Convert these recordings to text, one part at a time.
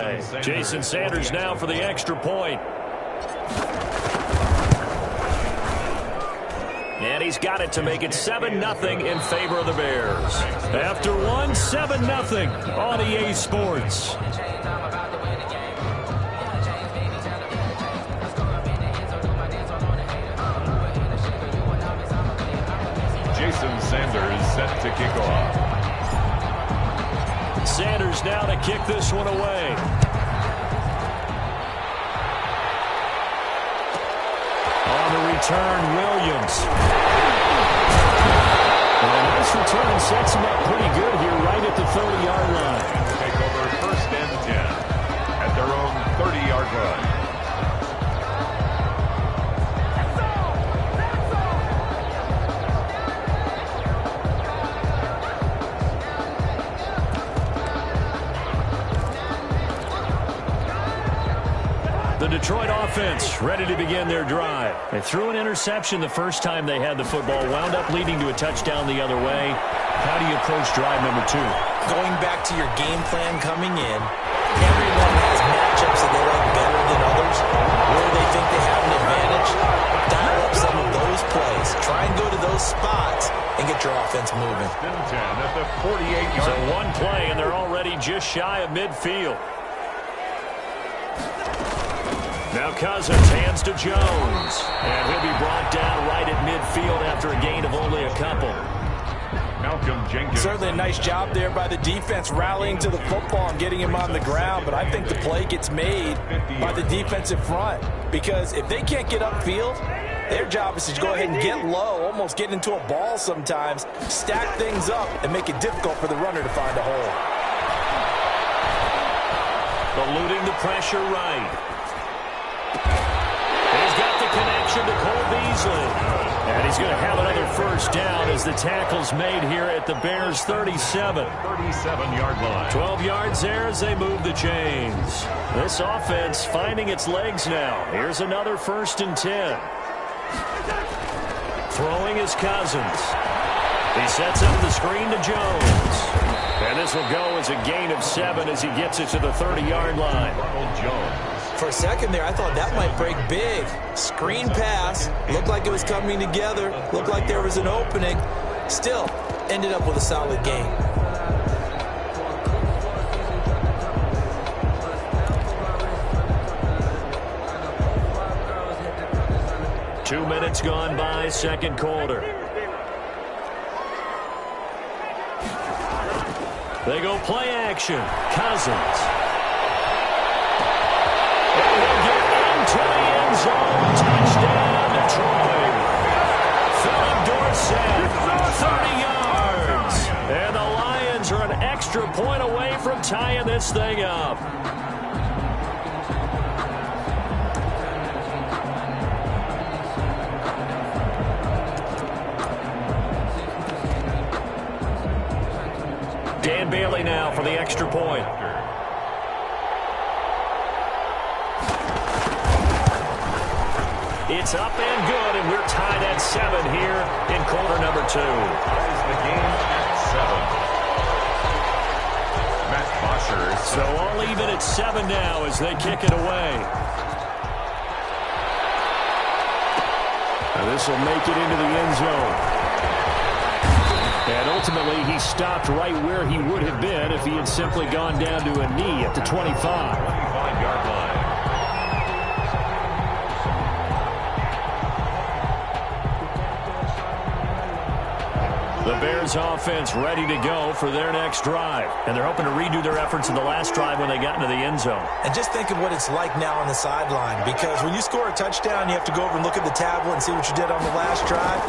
play. Jason Sanders now for the extra point. And he's got it to make it 7-0 in favor of the Bears. After one, 7-0 on EA Sports. Jason Sanders set to kick off. Sanders now to kick this one away. On the return, Williams. And a nice return sets him up pretty good here right at the 30-yard line. Take over first and 10 at their own 30-yard line. The Detroit offense ready to begin their drive. They threw an interception the first time they had the football, wound up leading to a touchdown the other way. How do you approach drive number 2? Going back to your game plan coming in, everyone has matchups that they like better than others. Where they think they have an advantage, dial up some of those plays. Try and go to those spots and get your offense moving. 10 at the 48-yard line. So one play, and they're already just shy of midfield. Now Cousins hands to Jones. And he'll be brought down right at midfield after a gain of only a couple. Malcolm Jenkins. Certainly a nice job there by the defense rallying to the football and getting him on the ground. But I think the play gets made by the defensive front. Because if they can't get upfield, their job is to go ahead and get low, almost get into a ball sometimes, stack things up, and make it difficult for the runner to find a hole. Eluding the pressure right. He's got the connection to Cole Beasley. And he's going to have another first down as the tackle's made here at the Bears' 37. 37-yard line. 12 yards there as they move the chains. This offense finding its legs now. Here's another 1st and 10. Throwing is Cousins. He sets up the screen to Jones. And this will go as a gain of 7 as he gets it to the 30-yard line. Ronald Jones. For a second there, I thought that might break big. Screen pass. Looked like it was coming together. Looked like there was an opening. Still, ended up with a solid game. Two minutes gone by, second quarter. They go play action. Cousins. And he'll get into the end zone. Touchdown, Detroit. Philip Dorsett, 30 yards. And the Lions are an extra point away from tying this thing up. Dan Bailey now for the extra point. It's up and good, and we're tied at 7 here in quarter number 2. Ties the game at 7. Matt Bosher. So all even at 7 now as they kick it away. Now this will make it into the end zone. And ultimately, he stopped right where he would have been if he had simply gone down to a knee at the 25. 25-yard line. The Bears offense ready to go for their next drive. And they're hoping to redo their efforts in the last drive when they got into the end zone. And just think of what it's like now on the sideline. Because when you score a touchdown, you have to go over and look at the tablet and see what you did on the last drive.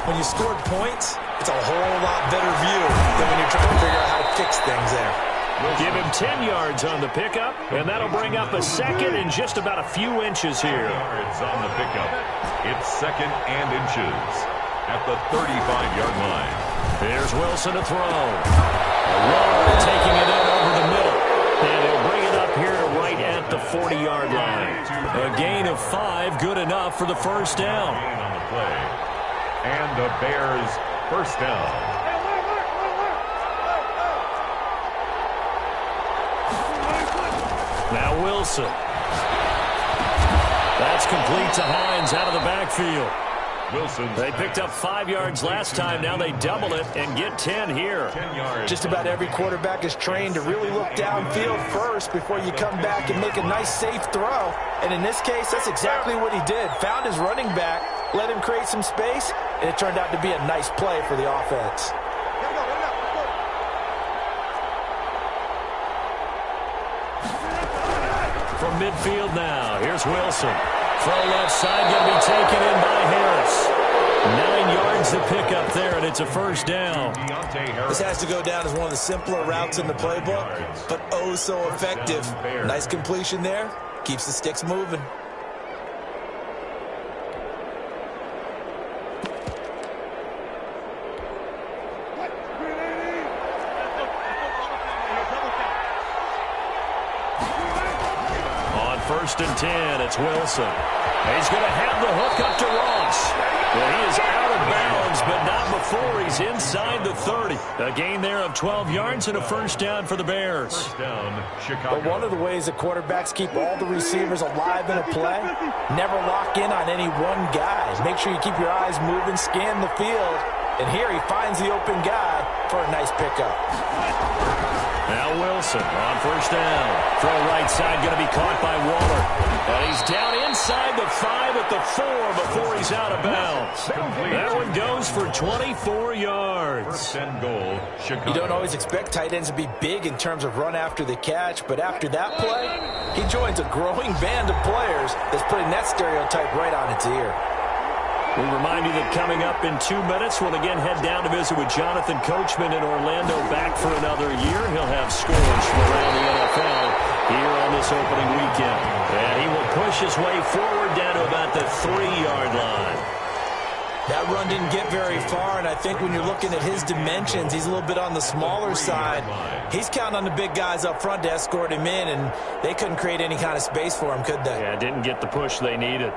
When you scored points, it's a whole lot better view than when you're trying to figure out how to fix things there. Give him 10 yards on the pickup, and that'll bring up a second and just about a few inches here. Yards on the pickup. It's 2nd and inches at the 35-yard line. There's Wilson to throw. Waller taking it in over the middle. And he'll bring it up here to right at the 40-yard line. A gain of 5, good enough for the first down. Gain on the play. And the Bears first down. Now Wilson. That's complete to Hines out of the backfield. They picked up 5 yards last time. Now they double it and get 10 here. 10 yards. Just about every quarterback is trained to really look downfield first before you come back and make a nice, safe throw. And in this case, that's exactly what he did. Found his running back, let him create some space, and it turned out to be a nice play for the offense. From midfield now, here's Wilson. From left side, going to be taken in by Harris. 9 yards to pick up there, and it's a first down. This has to go down as one of the simpler routes in the playbook, but oh so effective. Nice completion there. Keeps the sticks moving. On 1st and 10, it's Wilson. He's going to have the hook up to Ross. Well, he is out of bounds, but not before he's inside the 30. A gain there of 12 yards and a first down for the Bears. First down, Chicago. But one of the ways that quarterbacks keep all the receivers alive in a play, never lock in on any one guy. Make sure you keep your eyes moving, scan the field. And here he finds the open guy for a nice pickup. Now Wilson on first down. Throw right side, going to be caught by Waller. And he's down inside the 5 at the 4 before he's out of bounds. That one goes for 24 yards. First and goal, Chicago. You don't always expect tight ends to be big in terms of run after the catch, but after that play, he joins a growing band of players that's putting that stereotype right on its ear. We remind you that coming up in 2 minutes, we'll again head down to visit with Jonathan Coachman in Orlando, back for another year. He'll have scores from around the NFL here on this opening weekend. And he will push his way forward down to about the 3-yard line. That run didn't get very far, and I think when you're looking at his dimensions, he's a little bit on the smaller side. He's counting on the big guys up front to escort him in, and they couldn't create any kind of space for him, could they? Yeah, didn't get the push they needed.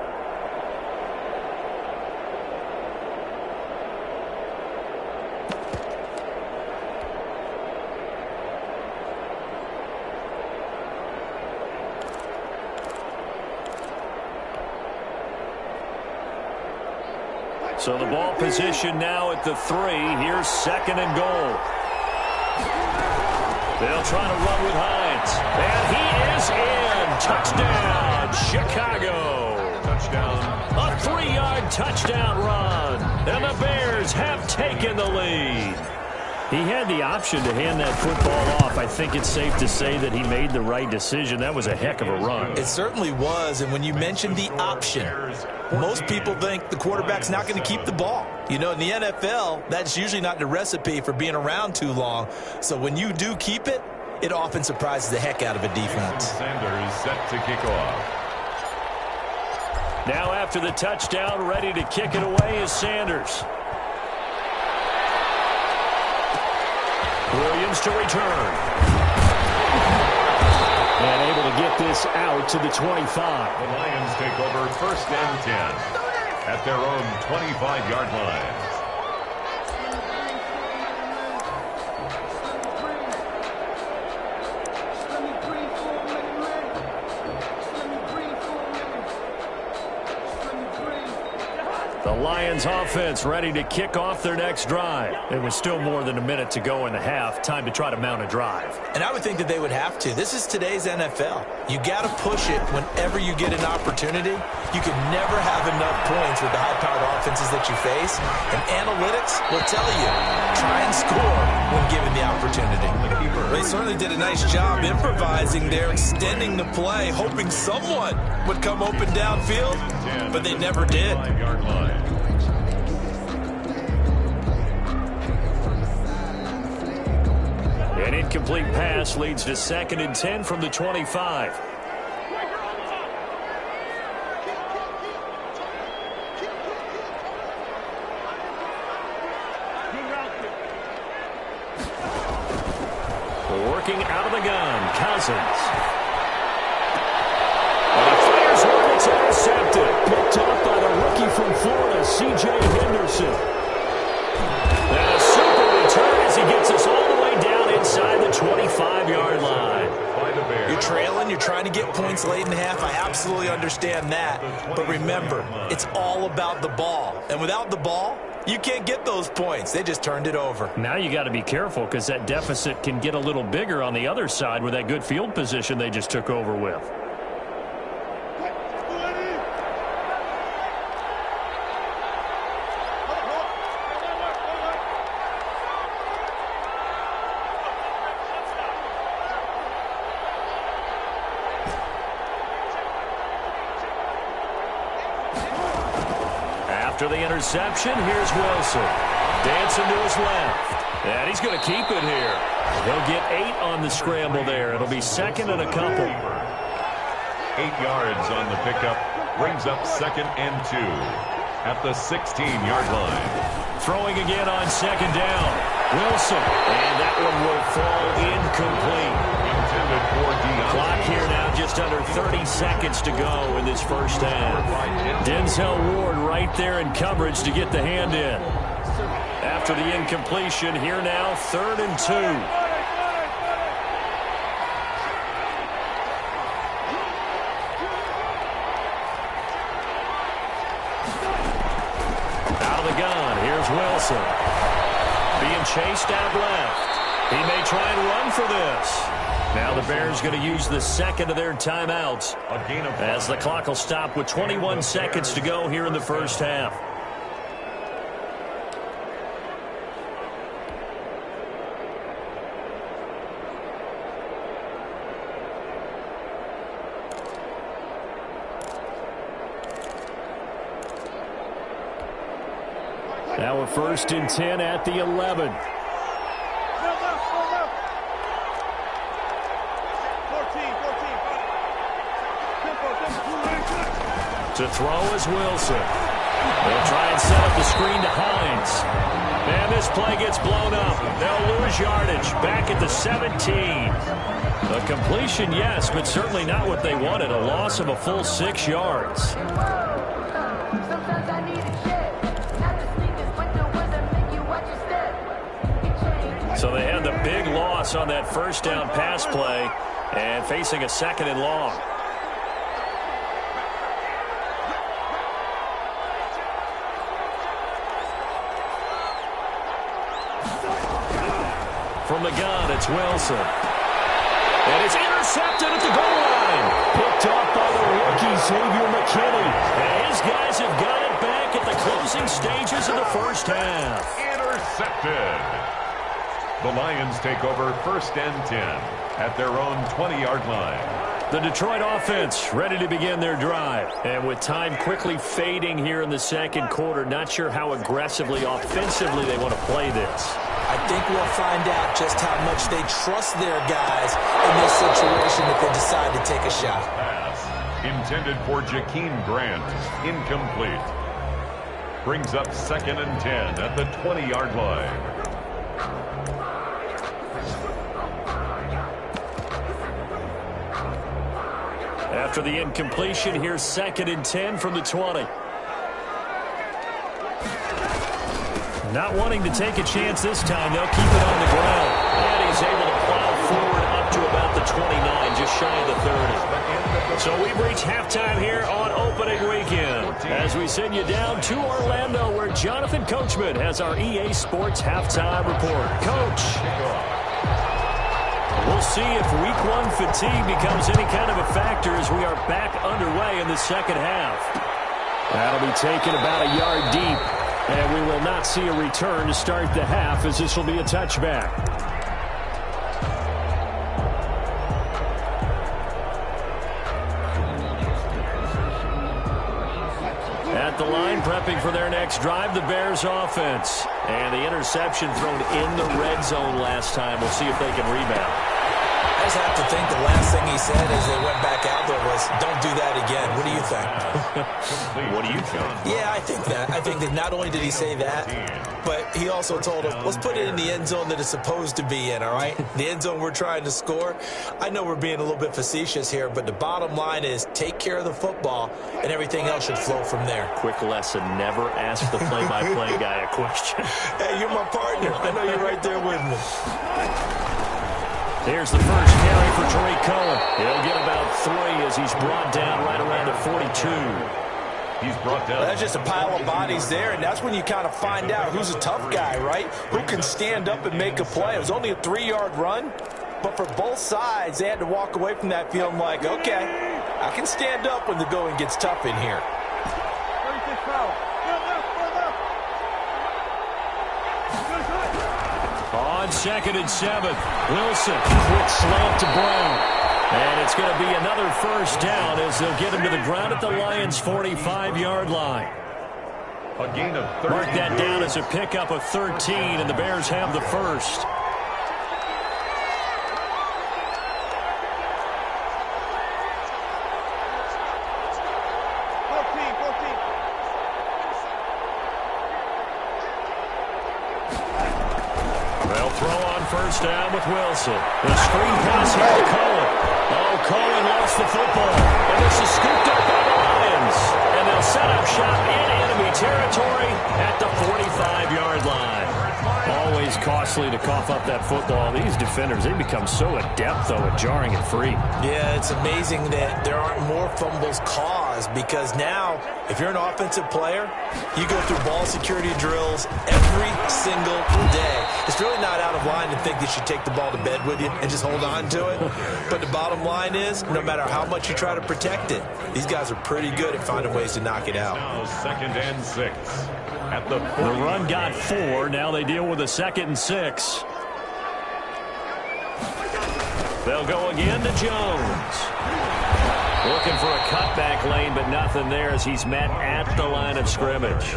So the ball position now at the 3. Here's 2nd and goal. They'll try to run with Hines. And he is in. Touchdown, Chicago. Touchdown. A 3-yard touchdown run. And the Bears have taken the lead. He had the option to hand that football off. I think it's safe to say that he made the right decision. That was a heck of a run. It certainly was, and when you mentioned the option, most people think the quarterback's not going to keep the ball. You know, in the NFL, that's usually not the recipe for being around too long. So when you do keep it, it often surprises the heck out of a defense. Sanders set to kick off. Now after the touchdown, ready to kick it away is Sanders. Williams to return. And able to get this out to the 25. The Lions take over 1st and 10 at their own 25-yard line. The Lions offense ready to kick off their next drive. It was still more than a minute to go in the half. Time to try to mount a drive. And I would think that they would have to. This is today's NFL. You got to push it whenever you get an opportunity. You can never have enough points with the high-powered offenses that you face. And analytics will tell you, try and score when given the opportunity. They certainly did a nice job improvising there, extending the play, hoping someone would come open downfield, but they never did. An incomplete pass leads to 2nd and 10 from the 25. Working out of the gun, Cousins. And he fires one, it's intercepted. Picked off by the rookie from Florida, C.J. Henderson. And a super return as he gets us all the way down inside the 25-yard line. You're trailing, you're trying trying to get points late in the half. I absolutely understand that. But remember, it's all about the ball. And without the ball, you can't get those points. They just turned it over. Now you got to be careful because that deficit can get a little bigger on the other side with that good field position they just took over with. After the interception, here's Wilson. Dancing to his left. And he's going to keep it here. He'll get 8 on the scramble there. It'll be second and a couple. 8 yards on the pickup. Brings up second and 2 at the 16-yard line. Throwing again on second down. Wilson. And that one will fall incomplete. Intended for Dion. Clock here now, just under 30 seconds to go in this first half. Denzel Ward right there in coverage to get the hand in. After the incompletion, here now, 3rd and 2. Out of the gun, here's Wilson. Being chased out left. He may try and run for this. Now the Bears going to use the second of their timeouts as the clock will stop with 21 seconds to go here in the first half. Now a 1st and 10 at the 11. To throw is Wilson. They'll try and set up the screen to Hines. And this play gets blown up. They'll lose yardage back at the 17. A completion, yes, but certainly not what they wanted. A loss of a full 6 yards. So they had the big loss on that first down pass play and facing a 2nd and long. From the gun, it's Wilson. And it's intercepted at the goal line. Picked off by the rookie, Xavier McKinney. And his guys have got it back at the closing stages of the first half. Intercepted. The Lions take over 1st and 10 at their own 20-yard line. The Detroit offense ready to begin their drive. And with time quickly fading here in the second quarter, not sure how aggressively, offensively they want to play this. I think we'll find out just how much they trust their guys in this situation if they decide to take a shot. Pass intended for Jakeem Grant. Incomplete. Brings up 2nd and 10 at the 20-yard line. After the incompletion, here's 2nd and 10 from the 20. Not wanting to take a chance this time, they'll keep it on the ground. And he's able to plow forward up to about the 29, just shy of the 30. So we've reached halftime here on opening weekend as we send you down to Orlando where Jonathan Coachman has our EA Sports halftime report. Coach, we'll see if week 1 fatigue becomes any kind of a factor as we are back underway in the second half. That'll be taken about a yard deep. And we will not see a return to start the half as this will be a touchback. At the line, prepping for their next drive, the Bears offense. And the interception thrown in the red zone last time. We'll see if they can rebound. I just have to think the last thing he said as they went back out there was, don't do that again. What do you think? What do you think? Yeah, I think that. I think that not only did he say that, but he also told him, let's put it in the end zone that it's supposed to be in, all right? The end zone we're trying to score. I know we're being a little bit facetious here, but the bottom line is take care of the football, and everything else should flow from there. Quick lesson, never ask the play-by-play guy a question. Hey, you're my partner. I know you're right there with me. Here's the first carry for Tariq Cohen. He'll get about 3 as he's brought down right around the 42. He's brought down. That's just a pile of bodies there, and that's when you kind of find out who's a tough guy, right? Who can stand up and make a play. It was only a 3-yard run, but for both sides, they had to walk away from that feeling like, okay, I can stand up when the going gets tough in here. On 2nd and 7, Wilson, quick slant to Brown. And it's going to be another first down as they'll get him to the ground at the Lions' 45-yard line. A gain of 13. Mark that down as a pickup of 13, and the Bears have the first. They'll throw on first down with Wilson. The screen pass here to Cohen. Oh, Cohen lost the football. And this is scooped up by the Lions. And they'll set up shop in enemy territory at the 45-yard line. Always costly to cough up that football. These defenders, they become so adept, though, at jarring it free. Yeah, it's amazing that there aren't more fumbles caused because now, if you're an offensive player, you go through ball security drills every single day. It's really not out of line to think that you take the ball to bed with you and just hold on to it. But the bottom line is, no matter how much you try to protect it, these guys are pretty good at finding ways to knock it out. Now 2nd and 6 at the 40. The run got 4. Now they deal with a 2nd and 6. They'll go again to Jones. Looking for a cutback lane, but nothing there as he's met at the line of scrimmage.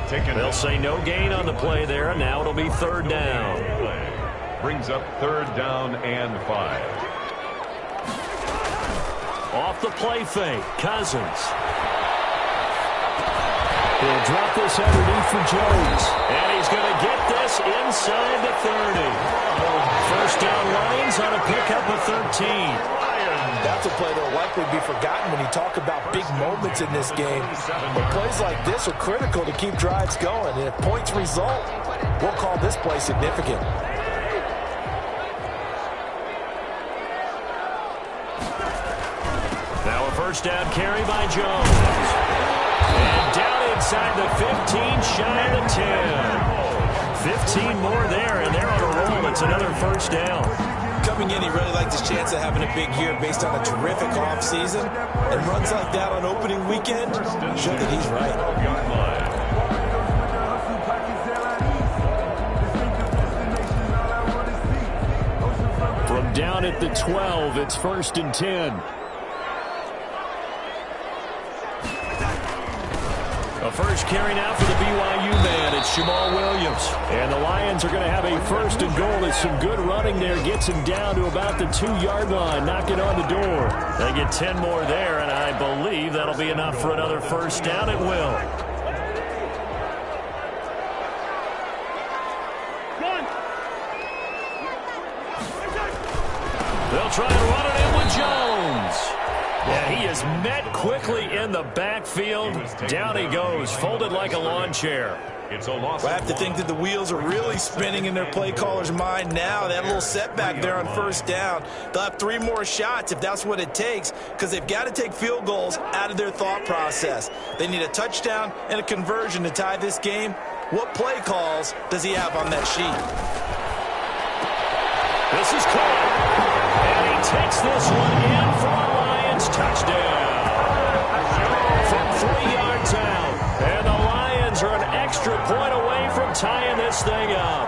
They'll say no gain on the play there, and now it'll be 3rd down. Brings up 3rd down and 5. Off the play fake, Cousins. He'll drop this underneath for Jones. And he's going to get this inside the 30. First down Lions on a pickup of 13. That's a play that will likely be forgotten when you talk about big moments in this game. But plays like this are critical to keep drives going. And if points result, we'll call this play significant. Now a first down carry by Jones. And down inside the 15, shy of the 10. 15 more there, and they're on a roll. It's another first down. Coming in, he really liked his chance of having a big year based on a terrific offseason. And runs like that on opening weekend show that he's right. From down at the 12, it's 1st and 10. A first carry now for the BYU man. It's Jamal Williams. And the Lions are going to have a 1st and goal. It's some good running there. Gets him down to about the 2-yard line. Knocking on the door. They get 10 more there, and I believe that'll be enough for another first down. It will. They'll try and run it in with Jones. Yeah, he is met quickly in the backfield. Down he goes, folded like a lawn chair. It's a loss. I have to think that the wheels are really spinning in their play caller's mind now. That little setback there on first down. They'll have 3 more shots if that's what it takes, because they've got to take field goals out of their thought process. They need a touchdown and a conversion to tie this game. What play calls does he have on that sheet? This is Cohen. And he takes this one in for a Lions touchdown. From 3 yards out. And the Lions are an extra point away from tying this thing up.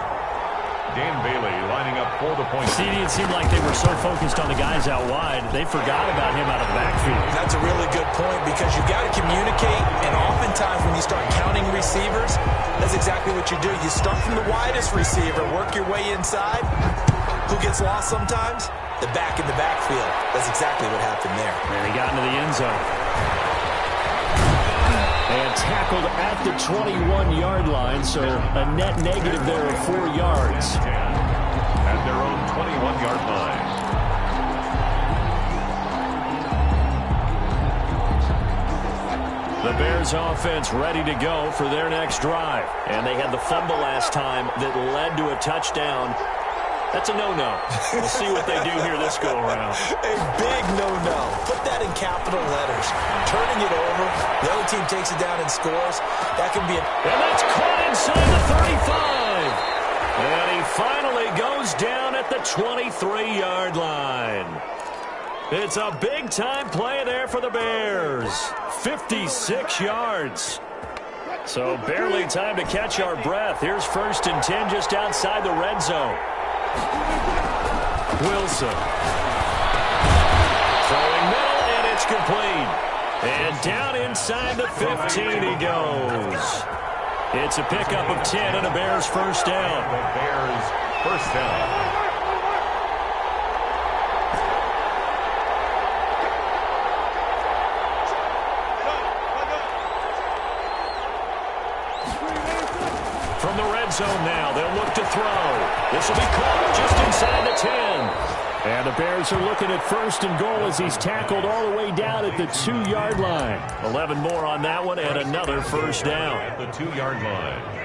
Dan Bailey lining up for the point. See, it seemed like they were so focused on the guys out wide, they forgot about him out of the backfield. That's a really good point, because you've got to communicate, and oftentimes when you start counting receivers, that's exactly what you do. You start from the widest receiver, work your way inside. Who gets lost sometimes? The back in the backfield. That's exactly what happened there. And he got into the end zone. And tackled at the 21-yard line, so a net negative there of 4 yards. At their own 21-yard line. The Bears offense ready to go for their next drive. And they had the fumble last time that led to a touchdown. That's a no-no. We'll see what they do here this go-around. A big no-no. Put that in capital letters. Turning it over, the other team takes it down and scores. That can be a... And that's caught inside the 35. And he finally goes down at the 23-yard line. It's a big-time play there for the Bears. 56 yards. So barely time to catch our breath. Here's 1st and 10 just outside the red zone. Wilson. Throwing middle, and it's complete. And down inside the 15 he goes. It's a pickup of 10 and a Bears first down. The Bears first down. From the red zone now, they'll look to throw. This will be caught just inside the 10. And the Bears are looking at 1st and goal as he's tackled all the way down at the 2-yard line. 11 more on that one and another first down. At the 2-yard line.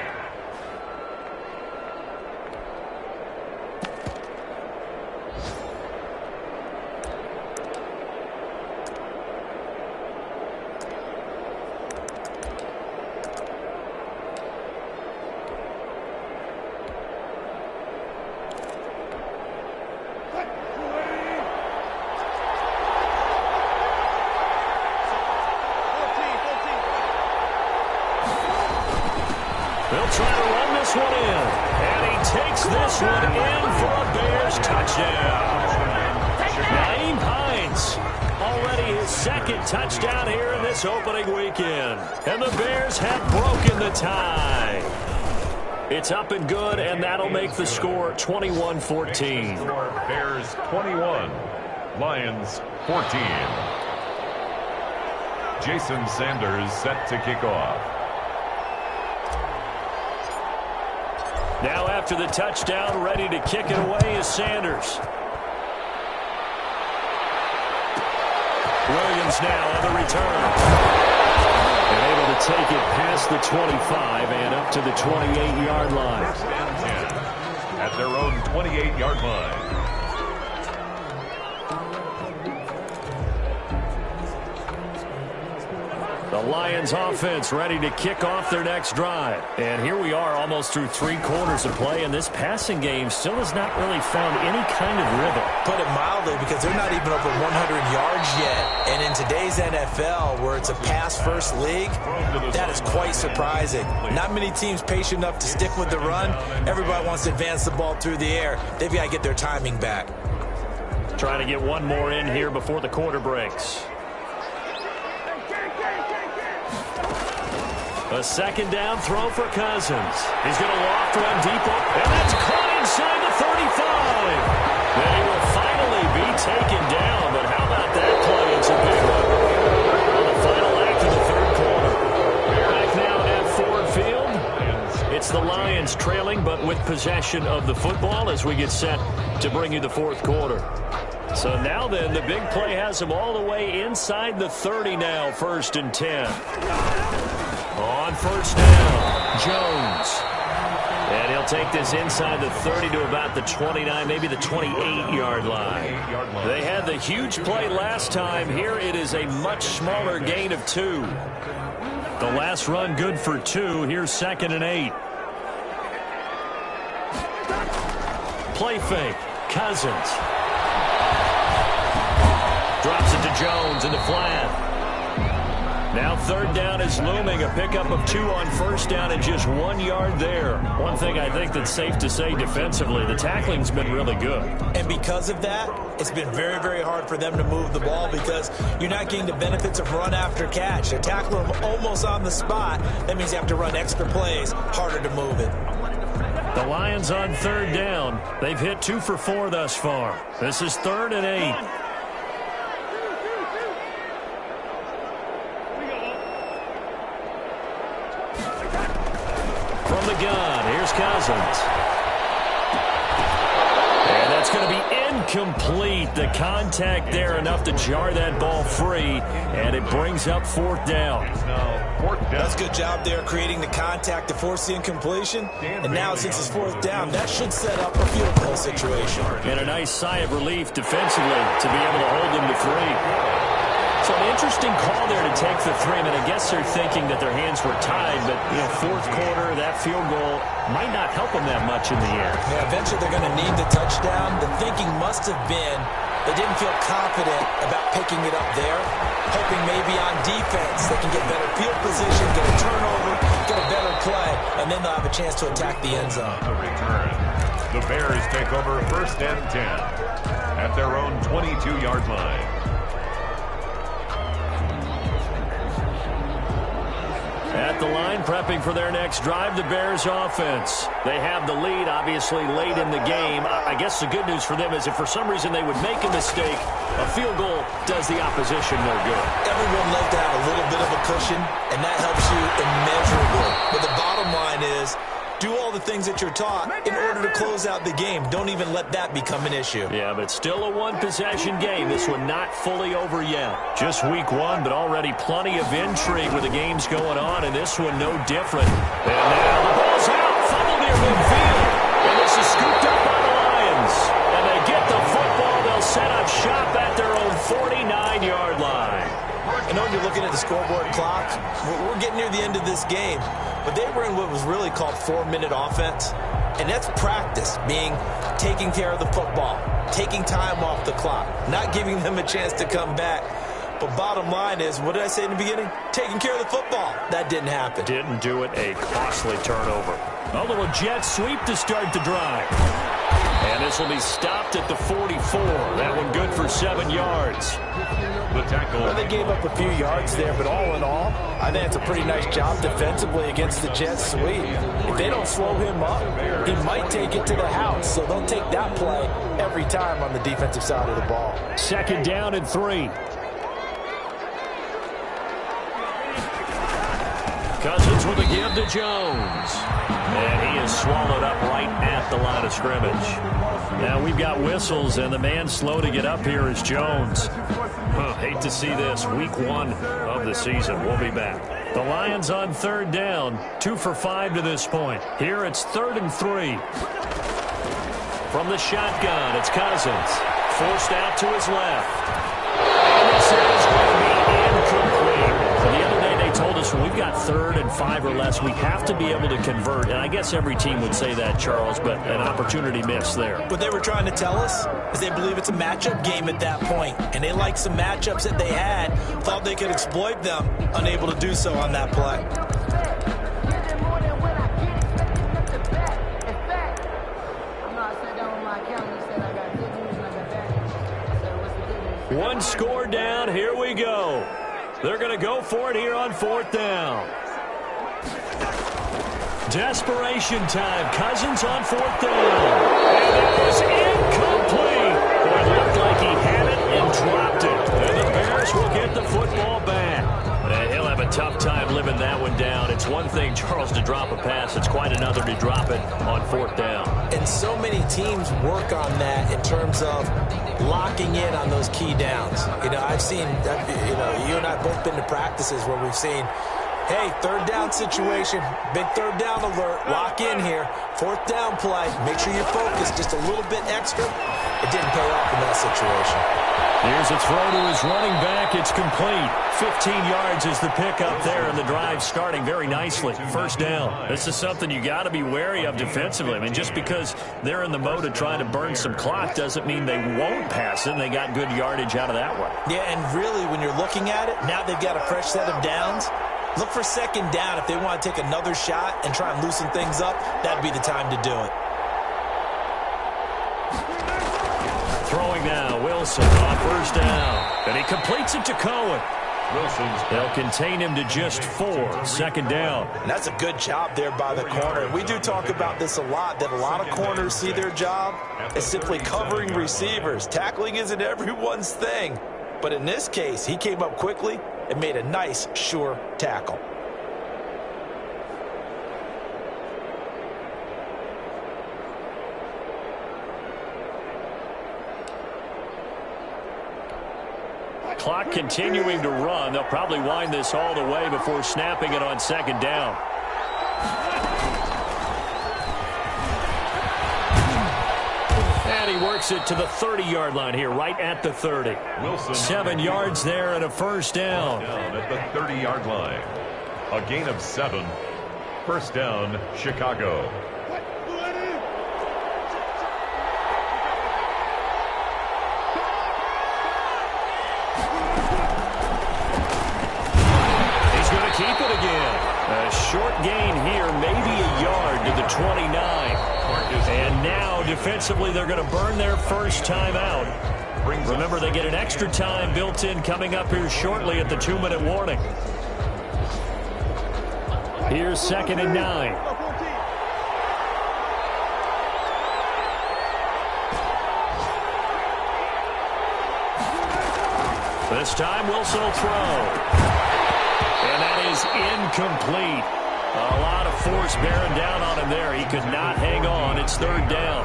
They'll try to run this one in. And he takes this one in for a Bears touchdown. Naeem Hines, already his 2nd touchdown here in this opening weekend. And the Bears have broken the tie. It's up and good, and that'll make the score 21-14. Bears 21, Lions 14. Jason Sanders set to kick off. Now after the touchdown, ready to kick it away is Sanders. Williams now on the return. And able to take it past the 25 and up to the 28-yard line. 1st and 10 at their own 28-yard line. The Lions offense ready to kick off their next drive. And here we are almost through 3 quarters of play, and this passing game still has not really found any kind of rhythm. Put it mildly, because they're not even over 100 yards yet. And in today's NFL, where it's a pass-first league, that is quite surprising. Not many teams patient enough to stick with the run. Everybody wants to advance the ball through the air. They've got to get their timing back. Trying to get one more in here before the quarter breaks. A 2nd down throw for Cousins. He's going to loft one deep, and that's caught inside the 35. Then he will finally be taken down, but how about that play? It's a big one. On the final act of the 3rd quarter. Back now at Ford Field. It's the Lions trailing, but with possession of the football as we get set to bring you the 4th quarter. So now then, the big play has him all the way inside the 30 now, 1st and 10. On 1st down, Jones. And he'll take this inside the 30 to about the 29, maybe the 28-yard line. They had the huge play last time. Here it is a much smaller gain of 2. The last run good for 2. Here's 2nd and 8. Play fake. Cousins. Drops it to Jones in the flat. Now 3rd down is looming. A pickup of 2 on 1st down and just 1 yard there. One thing I think that's safe to say defensively, the tackling's been really good. And because of that, it's been very, very hard for them to move the ball because you're not getting the benefits of run after catch. They're tackling them almost on the spot. That means you have to run extra plays, harder to move it. The Lions on 3rd down. They've hit 2 for 4 thus far. This is 3rd and 8. From the gun, here's Cousins. And that's going to be incomplete. The contact there enough to jar that ball free, and it brings up fourth down. That's a good job there creating the contact to force the incompletion. And now since it's fourth down, that should set up a field goal situation. And a nice sigh of relief defensively to be able to hold them to 3. So an interesting call there to take the 3. I mean, I guess they're thinking that their hands were tied, but fourth quarter, that field goal might not help them that much in the air. Yeah, eventually they're going to need the touchdown. The thinking must have been they didn't feel confident about picking it up there, hoping maybe on defense they can get better field position, get a turnover, get a better play, and then they'll have a chance to attack the end zone. The return. The Bears take over 1st and 10 at their own 22-yard line. At the line, prepping for their next drive, the Bears offense. They have the lead, obviously, late in the game. I guess the good news for them is if for some reason they would make a mistake, a field goal does the opposition no good. Everyone loves to have a little bit of a cushion, and that helps you immeasurably. But the bottom line is, do all the things that you're taught in order to close out the game. Don't even let that become an issue. Yeah, but still a one-possession game. This one not fully over yet. Just week 1, but already plenty of intrigue with the games going on, and this one no different. And now the ball's out. Fumble near midfield. And this is scooped up by the Lions. And they get the football. They'll set up shop at their own 49-yard line. I know you're looking at the scoreboard clock. We're getting near the end of this game. But they were in what was really called 4-minute offense. And that's practice, being taking care of the football, taking time off the clock, not giving them a chance to come back. But bottom line is, what did I say in the beginning? Taking care of the football. That didn't happen. Didn't do it. A costly turnover. A little jet sweep to start the drive. And this will be stopped at the 44. That one good for 7 yards. The tackle. Well, they gave up a few yards there, but all in all, I think it's a pretty nice job defensively against the jet sweep. If they don't slow him up, he might take it to the house. So they'll take that play every time on the defensive side of the ball. 2nd down and 3. Cousins with a give to Jones. And he is swallowed up right at the line of scrimmage. Now we've got whistles, and the man slow to get up here is Jones. Hate to see this. Week 1 of the season. We'll be back. The Lions on 3rd down. 2 for 5 to this point. Here it's 3rd and 3. From the shotgun, it's Cousins. Forced out to his left. And this is going to be incomplete. The other day they told us when we've got 3rd and 5 or less, we have to be able to convert. And I guess every team would say that, Charles, but an opportunity missed there. What they were trying to tell us is they believe it's a matchup game at that point. And they liked some matchups that they had, thought they could exploit them, unable to do so on that play. One score down. Here we go. They're going to go for it here on 4th down. Desperation time. Cousins on 4th down. And it is incomplete. Boy, it looked like he had it and dropped it. And the Bears will get the football back. And he'll have a tough time living that one down. It's one thing, Charles, to drop a pass. It's quite another to drop it on 4th down. And so many teams work on that in terms of locking in on those key downs. I've seen, you and I have both been to practices where we've seen, hey, 3rd down situation, big 3rd down alert, lock in here, 4th down play, make sure you focus just a little bit extra. It didn't pay off in that situation. Here's a throw to his running back. It's complete. 15 yards is the pickup there, and the drive starting very nicely. 1st down. This is something you got to be wary of defensively. I mean, just because they're in the mode of trying to burn some clock doesn't mean they won't pass it, and they got good yardage out of that one. Yeah, and really, when you're looking at it, now they've got a fresh set of downs. Look for 2nd down. If they want to take another shot and try and loosen things up, that'd be the time to do it. Throwing now, Wilson on 1st down. And he completes it to Cohen. They'll contain him to just 4. 2nd down. And that's a good job there by the corner. We do talk about this a lot, that a lot of corners see their job as simply covering receivers. Tackling isn't everyone's thing. But in this case, he came up quickly and made a nice, sure tackle. Clock continuing to run. They'll probably wind this all the way before snapping it on second down. And he works it to the 30-yard line here, right at the 30. Wilson. 7 yards there and a first down. Down at the 30-yard line. A gain of 7. First down, Chicago. He's going to keep it again. A short gain here, maybe a yard to the 29. And now, defensively, they're going to burn their first time out. Remember, they get an extra time built in coming up here shortly at the 2-minute warning. Here's 2nd and 9. This time, Wilson will throw. And that is incomplete. A lot of force bearing down on him there. He could not hang on. It's 3rd down.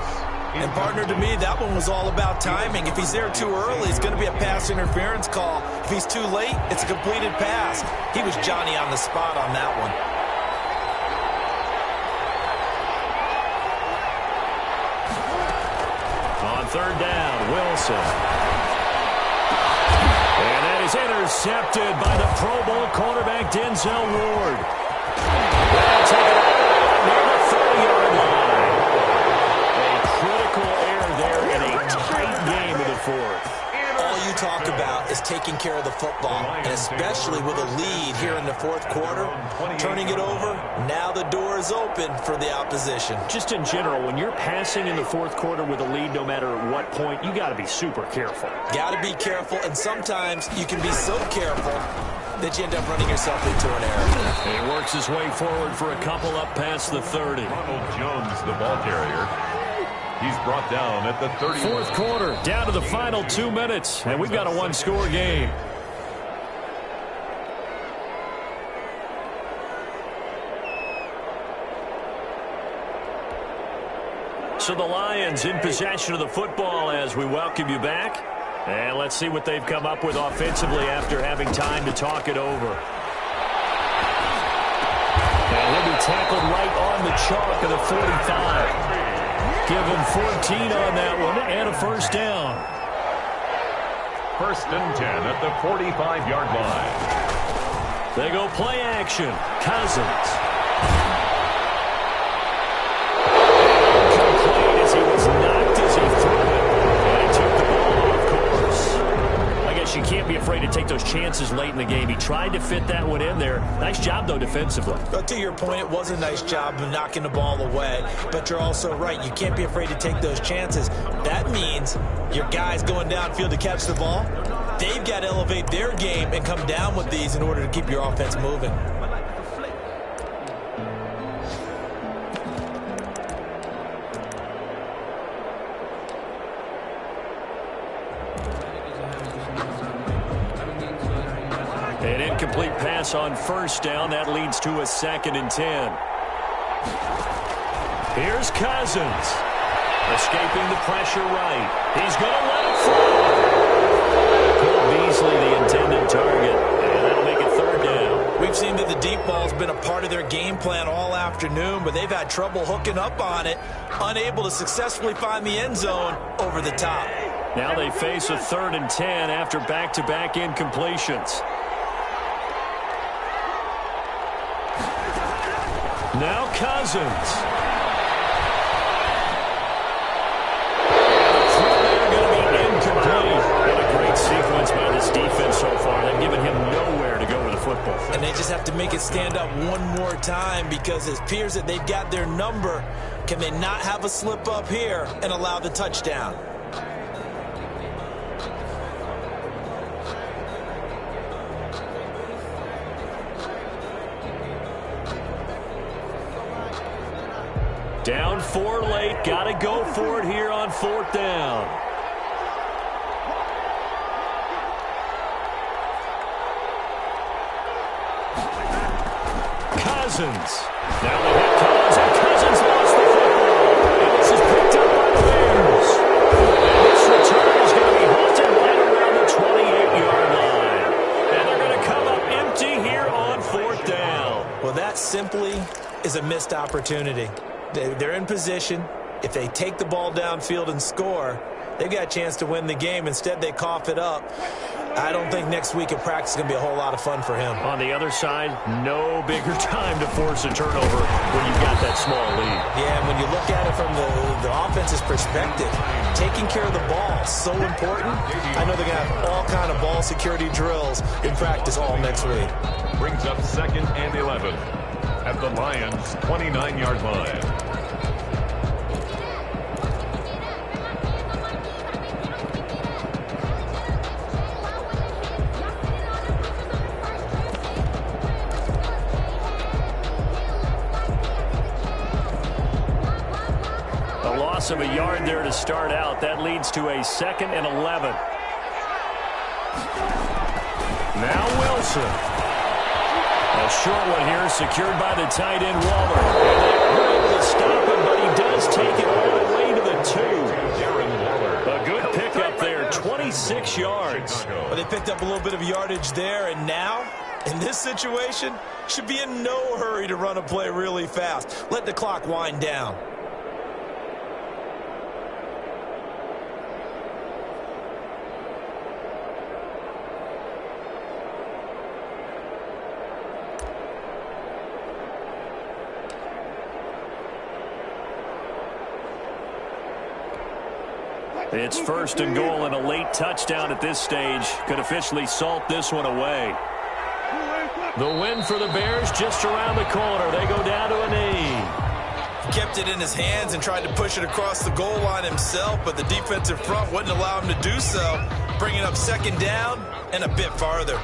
And, partner, to me, that one was all about timing. If he's there too early, it's going to be a pass interference call. If he's too late, it's a completed pass. He was Johnny on the spot on that one. On 3rd down, Wilson. And that is intercepted by the Pro Bowl cornerback Denzel Ward. They'll take it out near the 30-yard line. A critical error there in a tight game of the 4th. All you talk about is taking care of the football, and especially with a lead here in the 4th quarter, turning it over, now the door is open for the opposition. Just in general, when you're passing in the 4th quarter with a lead, no matter at what point, you got to be super careful. Got to be careful, and sometimes you can be so careful that you end up running yourself into an error. He works his way forward for a couple up past the 30. Ronald Jones, the ball carrier. He's brought down at the 30. 4th quarter, down to the final 2 minutes, and we've got a 1-score game. So the Lions in possession of the football as we welcome you back. And let's see what they've come up with offensively after having time to talk it over. And he'll be tackled right on the chalk of the 45. Give him 14 on that one and a first down. 1st and 10 at the 45-yard line. They go play action. Cousins. Complete as he was knocked as he threw it. And he took the ball off course. I guess you can't be afraid to take those chances late in the game. He tried to fit that one in there. Nice job, though, defensively. But to your point, it was a nice job of knocking the ball away. But you're also right. You can't be afraid to take those chances. That means your guys going downfield to catch the ball, they've got to elevate their game and come down with these in order to keep your offense moving. An incomplete pass on first down. That leads to a 2nd and 10. Here's Cousins. Escaping the pressure right. He's going to let it fly. Cole Beasley, the intended target. And that'll make it 3rd down. We've seen that the deep ball's been a part of their game plan all afternoon, but they've had trouble hooking up on it, unable to successfully find the end zone over the top. Now they face a 3rd and 10 after back-to-back incompletions. Now Cousins. They're going to be incomplete. What a great sequence by this defense so far. They've given him nowhere to go with the football. And they just have to make it stand up one more time because it appears that they've got their number. Can they not have a slip up here and allow the touchdown? Down 4 late. Got to go for it here on 4th down. Cousins. Now they hit Collins, and Cousins lost the football. And this is picked up by the Bears. And this return is going to be halted right around the 28-yard line. That simply is a missed opportunity. They're in position. If they take the ball downfield and score, they've got a chance to win the game. Instead, they cough it up. I don't think next week in practice is going to be a whole lot of fun for him. On the other side, no bigger time to force a turnover when you've got that small lead. Yeah, and when you look at it from the offense's perspective, taking care of the ball is so important. I know they're going to have all kind of ball security drills in practice all next week. Brings up 2nd and 11 at the Lions' 29-yard line. Of a yard there to start out. That leads to a 2nd and 11. Now Wilson. A short one here, secured by the tight end Waller. And they're able to stop him, but he does take it all the way to the 2. A good pickup there, 26 yards. But they picked up a little bit of yardage there, and now, in this situation, should be in no hurry to run a play really fast. Let the clock wind down. It's 1st and goal, and a late touchdown at this stage could officially salt this one away. The win for the Bears just around the corner. They go down to a knee. He kept it in his hands and tried to push it across the goal line himself, but the defensive front wouldn't allow him to do so, bringing up 2nd down and a bit farther.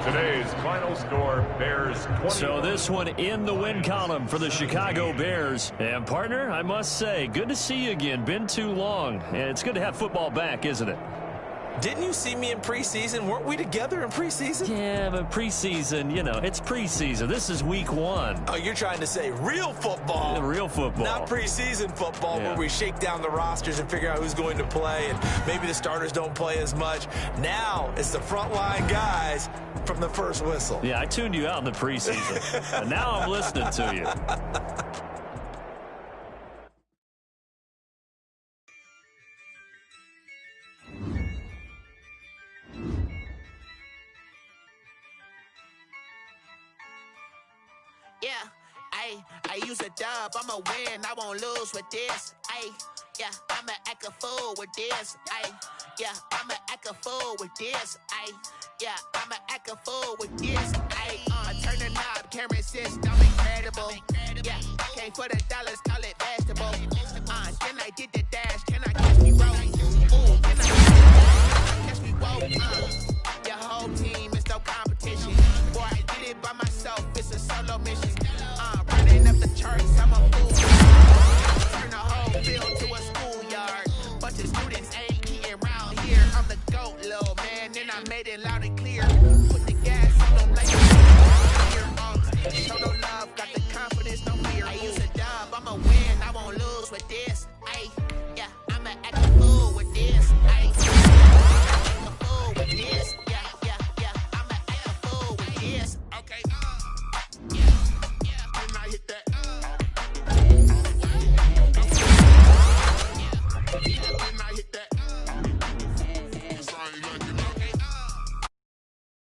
Today's final score, Bears 20. So this one in the win column for the Chicago Bears. And partner, I must say, good to see you again. Been too long. And it's good to have football back, isn't it? Didn't you see me in preseason? Weren't we together in preseason? Yeah, but preseason, you know, it's preseason. This is week 1. Oh, you're trying to say real football. Real football. Not preseason football, where we shake down the rosters and figure out who's going to play, and maybe the starters don't play as much. Now it's the frontline guys from the first whistle. Yeah, I tuned you out in the preseason. And now I'm listening to you. Yeah, I use a dub, I'ma win, I won't lose with this. Yeah, I'ma act a fool with this. Yeah, I'ma act a fool with this. Yeah, I'ma act a fool with this. I turn the knob, can't resist, I'm incredible. Yeah, came for the dollars, call it vegetable.